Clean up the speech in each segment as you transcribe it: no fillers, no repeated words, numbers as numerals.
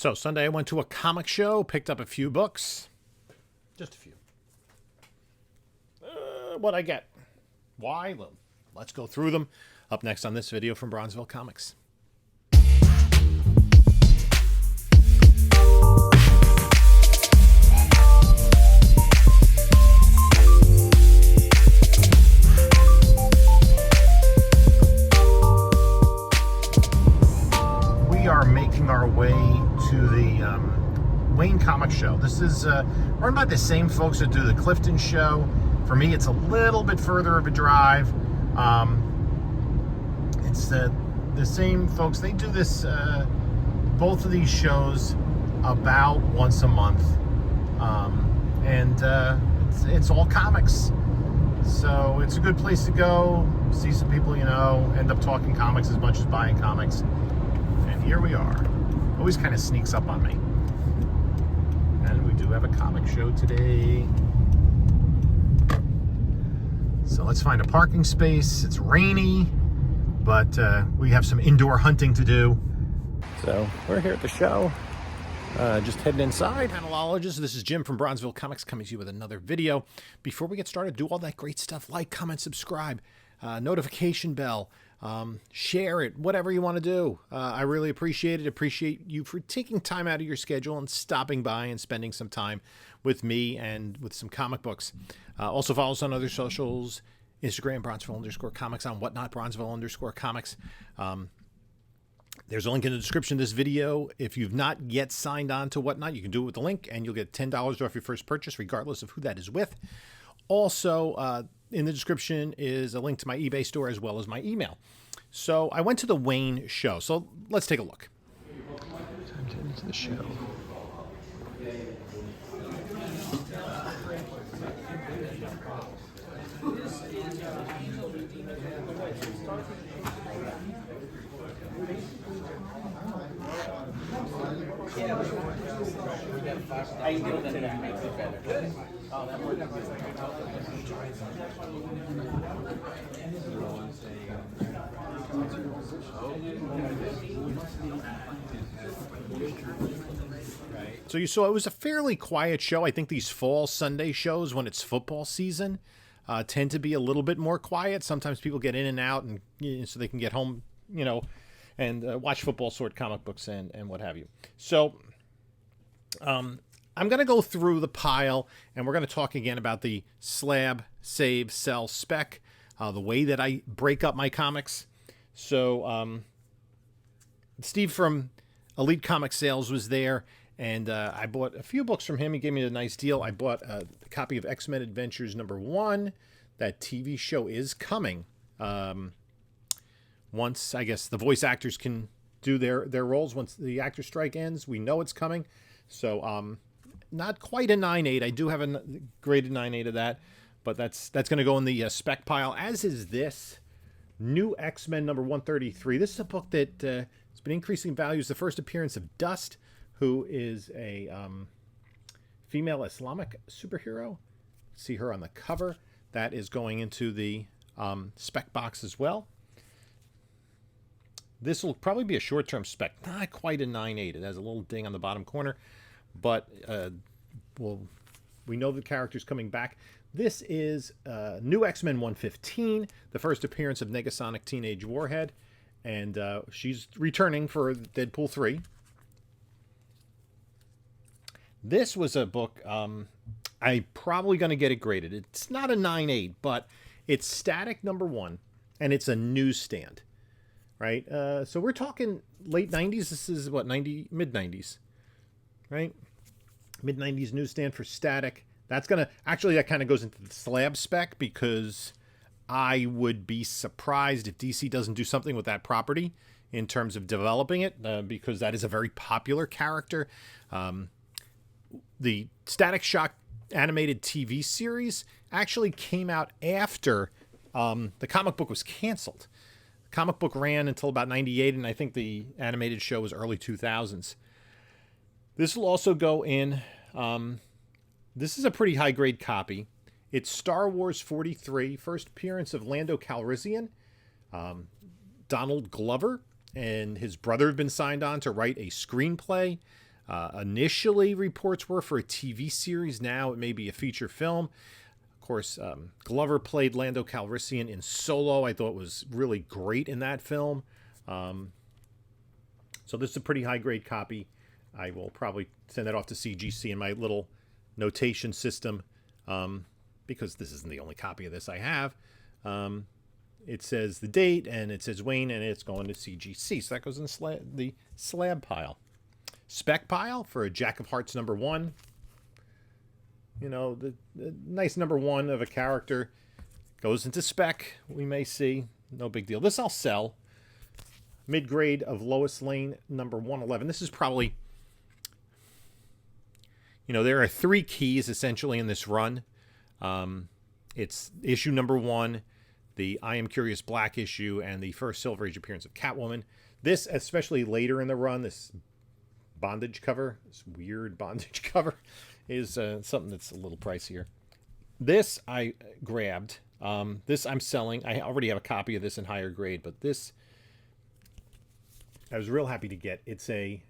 So Sunday I went to a comic show, picked up a few books. Just a few. What'd I get? Why? Well, let's go through them. Up next on this video from Bronzeville Comics. We are making our way to the Wayne Comic Show. This is run by the same folks that do the Clifton Show. For me, it's a little bit further of a drive. It's the same folks. They do this, both of these shows about once a month. It's all comics. So it's a good place to go, see some people you know, end up talking comics as much as buying comics. And here we are. Always kind of sneaks up on me. And we do have a comic show today. So let's find a parking space. It's rainy, but we have some indoor hunting to do. So we're here at the show, just heading inside. Panelologist, this is Jim from Bronzeville Comics coming to you with another video. Before we get started, do all that great stuff. Like, comment, subscribe, notification bell, share it, whatever you want to do. I really appreciate it. Appreciate you for taking time out of your schedule and stopping by and spending some time with me and with some comic books. Also follow us on other socials, Instagram, Bronzeville_comics, on Whatnot, Bronzeville_comics. There's a link in the description of this video. If you've not yet signed on to Whatnot, you can do it with the link, and you'll get $10 off your first purchase, regardless of who that is with. Also, in the description is a link to my eBay store as well as my email. So I went to the Wayne show. So let's take a look. Time to get into the show. How you doing today? That makes it better. Good. Oh, that worked. So you saw it was a fairly quiet show. I think these fall Sunday shows, when it's football season, tend to be a little bit more quiet. Sometimes people get in and out, and so they can get home, and watch football, sort comic books, and what have you. So I'm going to go through the pile, and we're going to talk again about the slab, save, sell, spec, the way that I break up my comics. So Steve from Elite Comic Sales was there, and I bought a few books from him. He gave me a nice deal. I bought a copy of X-Men Adventures #1. That TV show is coming. Once, I guess, the voice actors can do their roles, once the actor strike ends, we know it's coming. So not quite a 9.8. I do have a graded 9.8 of that, but that's going to go in the spec pile, as is this new X-Men #133. This is a book that has been increasing value. It's the first appearance of Dust, who is a female Islamic superhero. See her on the cover. That is going into the spec box as well. This will probably be a short-term spec, not quite a 9.8. It has a little ding on the bottom corner, but we know the character's coming back. This is new X-Men 115, the first appearance of Negasonic Teenage Warhead, and she's returning for Deadpool 3. This was a book, I'm probably going to get it graded. It's not a 9.8, but it's Static #1, and it's a newsstand. Right, so we're talking late 90s. This is what, mid 90s, right? Mid 90s newsstand for Static. That's gonna that kind of goes into the slab spec, because I would be surprised if DC doesn't do something with that property in terms of developing it, because that is a very popular character. The Static Shock animated TV series actually came out after the comic book was canceled. Comic book ran until about 98, and I think the animated show was early 2000s. This will also go in. This is a pretty high-grade copy. It's Star Wars 43, first appearance of Lando Calrissian. Donald Glover and his brother have been signed on to write a screenplay. Initially, reports were for a TV series. Now it may be a feature film. Of course, Glover played Lando Calrissian in Solo. I thought was really great in that film. So this is a pretty high-grade copy. I will probably send that off to CGC in my little notation system, because this isn't the only copy of this I have. It says the date, and it says Wayne, and it's going to CGC. So that goes in the slab pile. Spec pile for a Jack of Hearts #1. You know, the nice #1 of a character goes into spec. We may see. No big deal. This I'll sell. Mid-grade of Lois Lane #111. This is probably, you know, there are 3 keys essentially in this run. It's issue #1, the I Am Curious Black issue, and the first Silver Age appearance of Catwoman. This, especially later in the run, this bondage cover, this weird bondage cover, is something that's a little pricier. This I grabbed. This I'm selling. I already have a copy of this in higher grade, but this I was real happy to get. It's a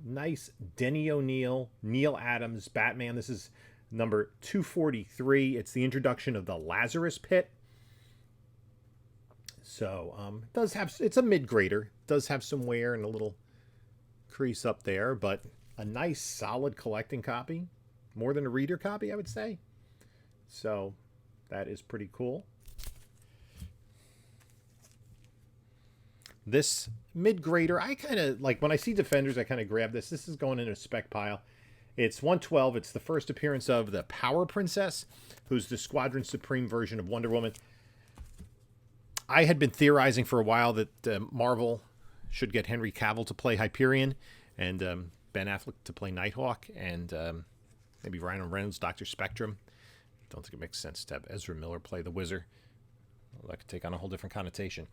nice Denny O'Neil, Neil Adams Batman. This is number 243. It's the introduction of the Lazarus Pit. So it does have, it's a mid-grader. Does have some wear and a little crease up there, but a nice solid collecting copy. More than a reader copy, I would say. So that is pretty cool. This mid-grader, I kind of like, when I see Defenders, I kind of grab this. This is going in a spec pile. It's 112. It's the first appearance of the Power Princess, who's the Squadron Supreme version of Wonder Woman. I had been theorizing for a while that Marvel should get Henry Cavill to play Hyperion and Ben Affleck to play Nighthawk, and maybe Ryan Reynolds, Dr. Spectrum. Don't think it makes sense to have Ezra Miller play the Wizard. Well, that could take on a whole different connotation.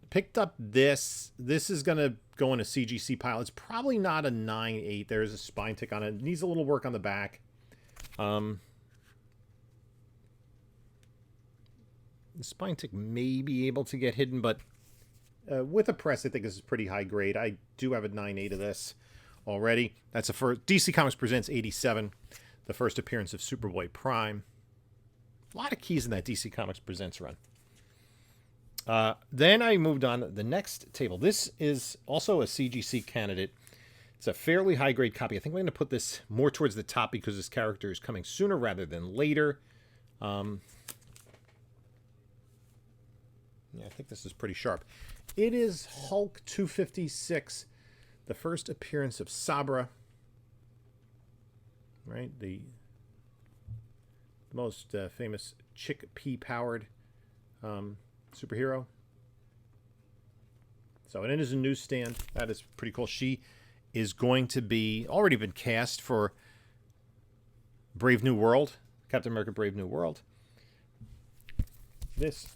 Picked up this. This is going to go in a CGC pile. It's probably not a 9/8. There's a spine tick on it. It needs a little work on the back. The spine tick may be able to get hidden, but with a press, I think this is pretty high grade. I do have a 9/8 of this already. That's a first. DC Comics Presents 87, the first appearance of Superboy Prime. A lot of keys in that DC Comics Presents run. Then I moved on to the next table. This is also a CGC candidate. It's a fairly high-grade copy. I think I'm going to put this more towards the top because this character is coming sooner rather than later. Yeah, I think this is pretty sharp. It is Hulk 256, the first appearance of Sabra. Right? The most famous chickpea-powered superhero. So it is a newsstand. That is pretty cool. She is going to be already been cast for Brave New World, Captain America Brave New World. This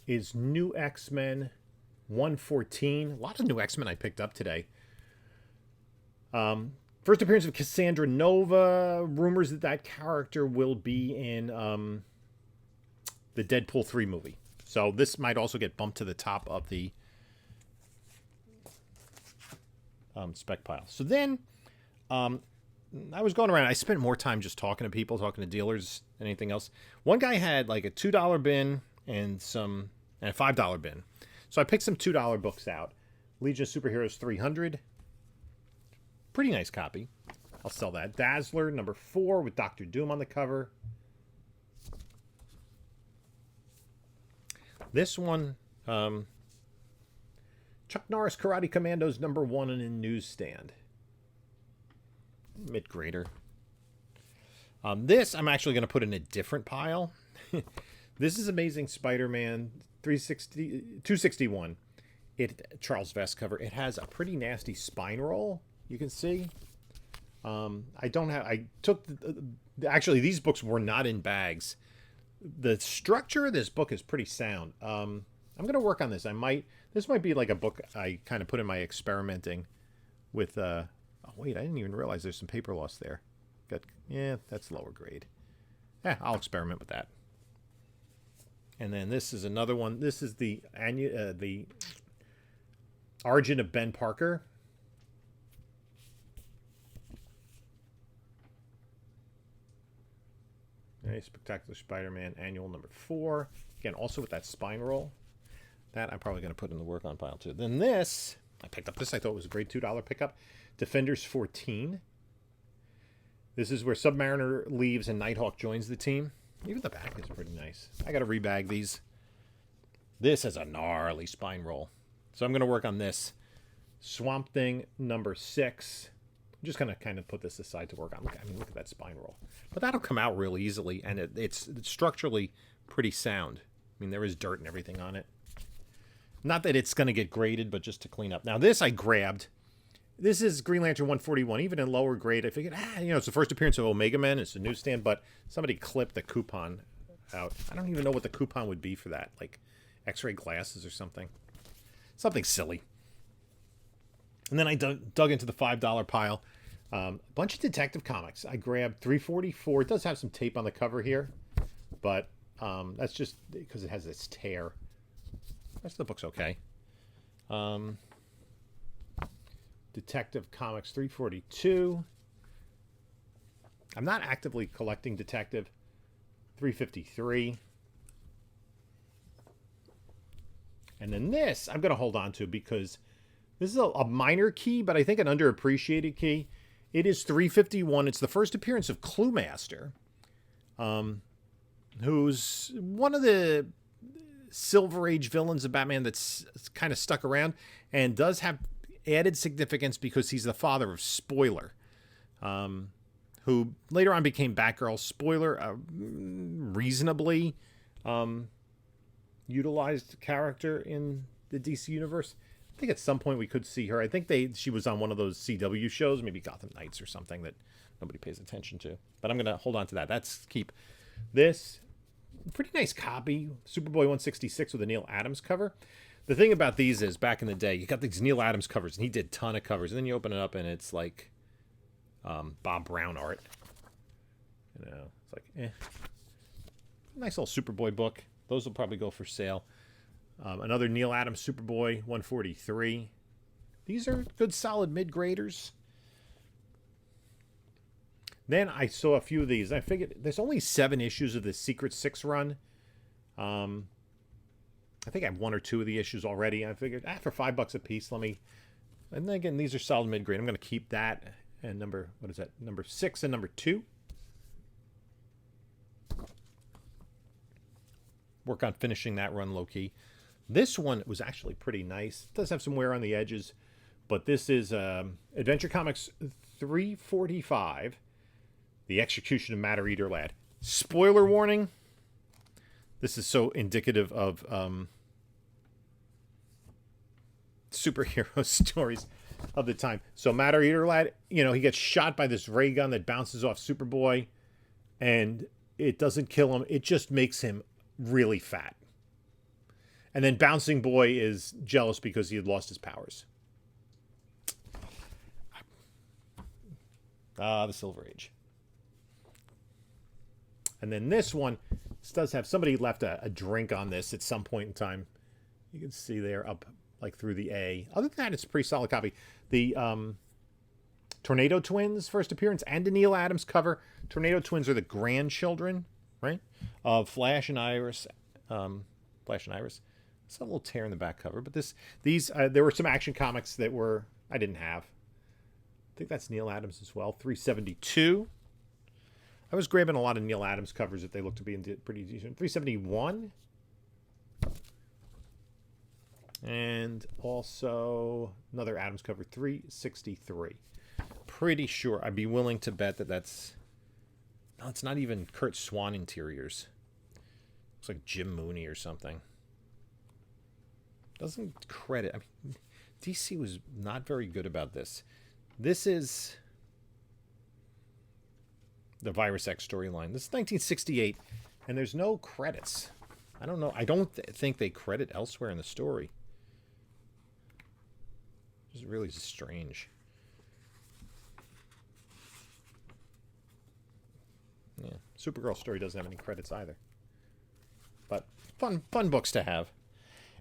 is New X-Men 114. A lot of New X-Men I picked up today. First appearance of Cassandra Nova. Rumors that that character will be in the Deadpool 3 movie. So this might also get bumped to the top of the spec pile. So then I was going around. I spent more time just talking to people, talking to dealers, than anything else. One guy had like a $2 bin and a $5 bin. So I picked some $2 books out. Legion of Superheroes 300. Pretty nice copy. I'll sell that. Dazzler number 4 with Dr. Doom on the cover. This one, Chuck Norris Karate Commandos number 1 in a newsstand. Mid-grader. This I'm actually going to put in a different pile. This is Amazing Spider-Man 261. Charles Vest cover. It has a pretty nasty spine roll. You can see. I took actually these books were not in bags. The structure of this book is pretty sound. I'm going to work on this. This might be like a book I kind of put in my experimenting with. Oh wait, I didn't even realize there's some paper loss there. Yeah, that's lower grade. Yeah, I'll experiment with that. And then this is another one. This is the origin of Ben Parker. Okay, Spectacular Spider-Man Annual number 4. Again, also with that spine roll. That I'm probably going to put in the work on pile too. Then this, I picked up this. I thought it was a great $2 pickup. Defenders 14. This is where Submariner leaves and Nighthawk joins the team. Even the back is pretty nice. I got to rebag these. This is a gnarly spine roll. So I'm going to work on this. Swamp Thing number 6. I'm just going to kind of put this aside to work on. Look at that spine roll. But that'll come out real easily, and it's structurally pretty sound. I mean, there is dirt and everything on it. Not that it's going to get graded, but just to clean up. Now, this I grabbed. This is Green Lantern 141. Even in lower grade, I figured, it's the first appearance of Omega Men. It's a newsstand, but somebody clipped the coupon out. I don't even know what the coupon would be for that. Like X-ray glasses or something. Something silly. And then I dug into the $5 pile. A bunch of Detective Comics. I grabbed 344. It does have some tape on the cover here, but that's just because it has this tear. The rest of the book's okay. Detective Comics 342. I'm not actively collecting Detective. 353. And then this I'm going to hold on to because this is a minor key, but I think an underappreciated key. It is 351. It's the first appearance of Cluemaster, who's one of the Silver Age villains of Batman that's kind of stuck around and does have added significance because he's the father of Spoiler, who later on became Batgirl. Spoiler, reasonably utilized character in the DC universe. I think at some point we could see her. I think she was on one of those CW shows, maybe Gotham Knights or something that nobody pays attention to. But I'm going to hold on to that. That's keep this. Pretty nice copy. Superboy 166 with a Neil Adams cover. The thing about these is, back in the day, you got these Neil Adams covers, and he did a ton of covers. And then you open it up, and it's like Bob Brown art. It's like, nice little Superboy book. Those will probably go for sale. Another Neil Adams Superboy 143. These are good, solid mid-graders. Then I saw a few of these. I figured there's only 7 issues of the Secret 6 run. I think I have 1 or 2 of the issues already. I figured, for $5 a piece, let me... And then again, these are solid mid-grade. I'm going to keep that. And number 6 and number 2. Work on finishing that run low-key. This one was actually pretty nice. It does have some wear on the edges. But this is Adventure Comics 345. The Execution of Matter Eater Lad. Spoiler warning. This is so indicative of superhero stories of the time. So Matter Eater Lad, he gets shot by this ray gun that bounces off Superboy. And it doesn't kill him. It just makes him really fat. And then Bouncing Boy is jealous because he had lost his powers. The Silver Age. And then this one, this does have, somebody left a drink on this at some point in time. You can see there up like through the A. Other than that, it's a pretty solid copy. The Tornado Twins first appearance and the Neil Adams cover. Tornado Twins are the grandchildren, right, of Flash and Iris. Flash and Iris. It's a little tear in the back cover, but these there were some Action Comics that I didn't have. I think that's Neil Adams as well. 372. I was grabbing a lot of Neil Adams covers that they look to be pretty decent. 371. And also another Adams cover, 363. Pretty sure, I'd be willing to bet that's... No, it's not even Kurt Swan interiors. Looks like Jim Mooney or something. Doesn't credit... I mean, DC was not very good about this. This is... the Virus X storyline. This is 1968, and there's no credits. I don't know. I don't think they credit elsewhere in the story. This is really strange. Yeah, Supergirl story doesn't have any credits either. But fun books to have.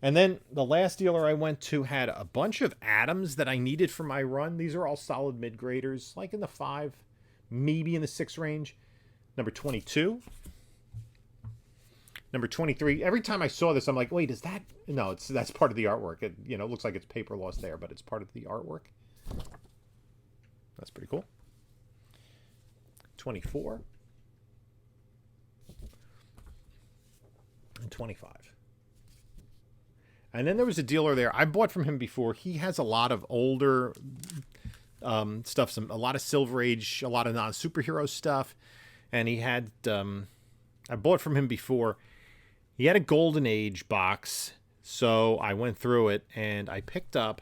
And then the last dealer I went to had a bunch of Adams that I needed for my run. These are all solid mid-graders, like in the 5, maybe in the 6 range. Number 22. Number 23. Every time I saw this, I'm like, wait, is that? No, that's part of the artwork. It, you know, looks like it's paper loss there, but it's part of the artwork. That's pretty cool. 24. And 25. And then there was a dealer there. I bought from him before. He has a lot of older stuff, a lot of Silver Age, a lot of non-superhero stuff. And he had, I bought from him before. He had a Golden Age box. So I went through it and I picked up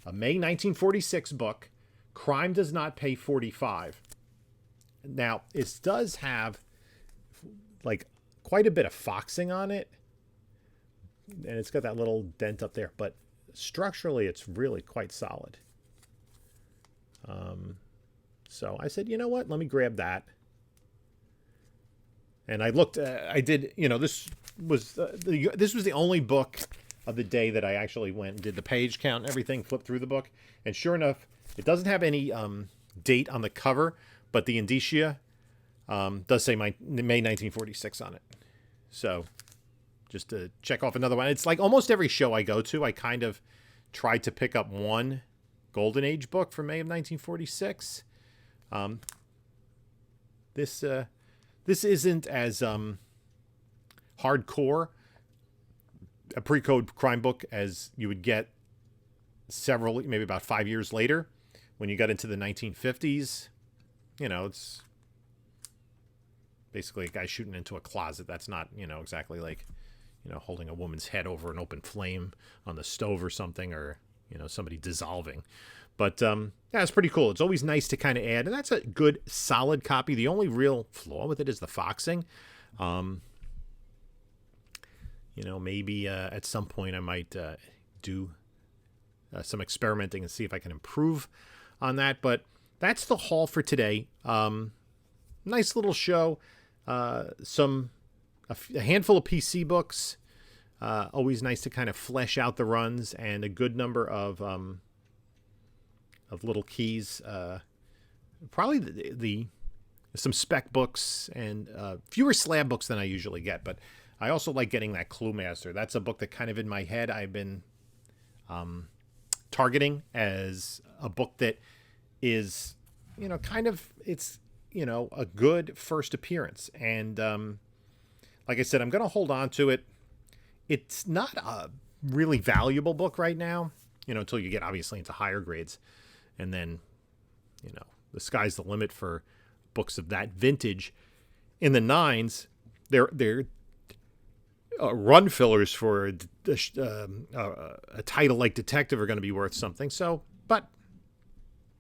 a May 1946 book, Crime Does Not Pay 45. Now, it does have like quite a bit of foxing on it. And it's got that little dent up there, but structurally it's really quite solid. So I said, you know what? Let me grab that. And I looked. I did. You know, this was the only book of the day that I actually went and did the page count and everything. Flipped through the book, and sure enough, it doesn't have any date on the cover, but the indicia does say May 1946 on it. So just to check off another one. It's like almost every show I go to, I kind of try to pick up one Golden Age book from May of 1946. This isn't as hardcore a pre-code crime book as you would get several, maybe about 5 years later when you got into the 1950s. You know, it's basically a guy shooting into a closet. That's not, you know, exactly like, you know, holding a woman's head over an open flame on the stove or something, or, you know, somebody dissolving. But, yeah, it's pretty cool. It's always nice to kind of add, and that's a good, solid copy. The only real flaw with it is the foxing. You know, maybe at some point I might do some experimenting and see if I can improve on that. But that's the haul for today. Nice little show. A handful of PC books. Always nice to kind of flesh out the runs, and a good number of little keys. Probably some spec books and fewer slab books than I usually get. But I also like getting that Clue Master. That's a book that kind of in my head I've been targeting as a book that is, you know, kind of, it's, you know, a good first appearance. And like I said, I'm going to hold on to it. It's not a really valuable book right now, you know, until you get obviously into higher grades. And then, you know, the sky's the limit for books of that vintage. In the 9s, they're run fillers for a title like Detective are going to be worth something. So, but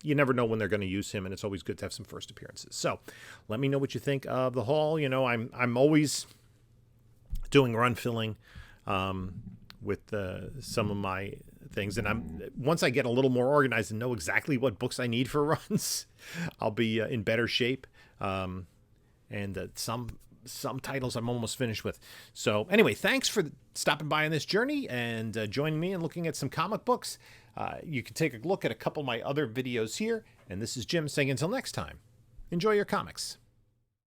you never know when they're going to use him, and it's always good to have some first appearances. So let me know what you think of the haul. You know, I'm always doing run filling with some of my things, and once I get a little more organized and know exactly what books I need for runs, I'll be in better shape. And some titles I'm almost finished with. So anyway, thanks for stopping by on this journey and joining me and looking at some comic books. You can take a look at a couple of my other videos here. And this is Jim saying until next time, enjoy your comics.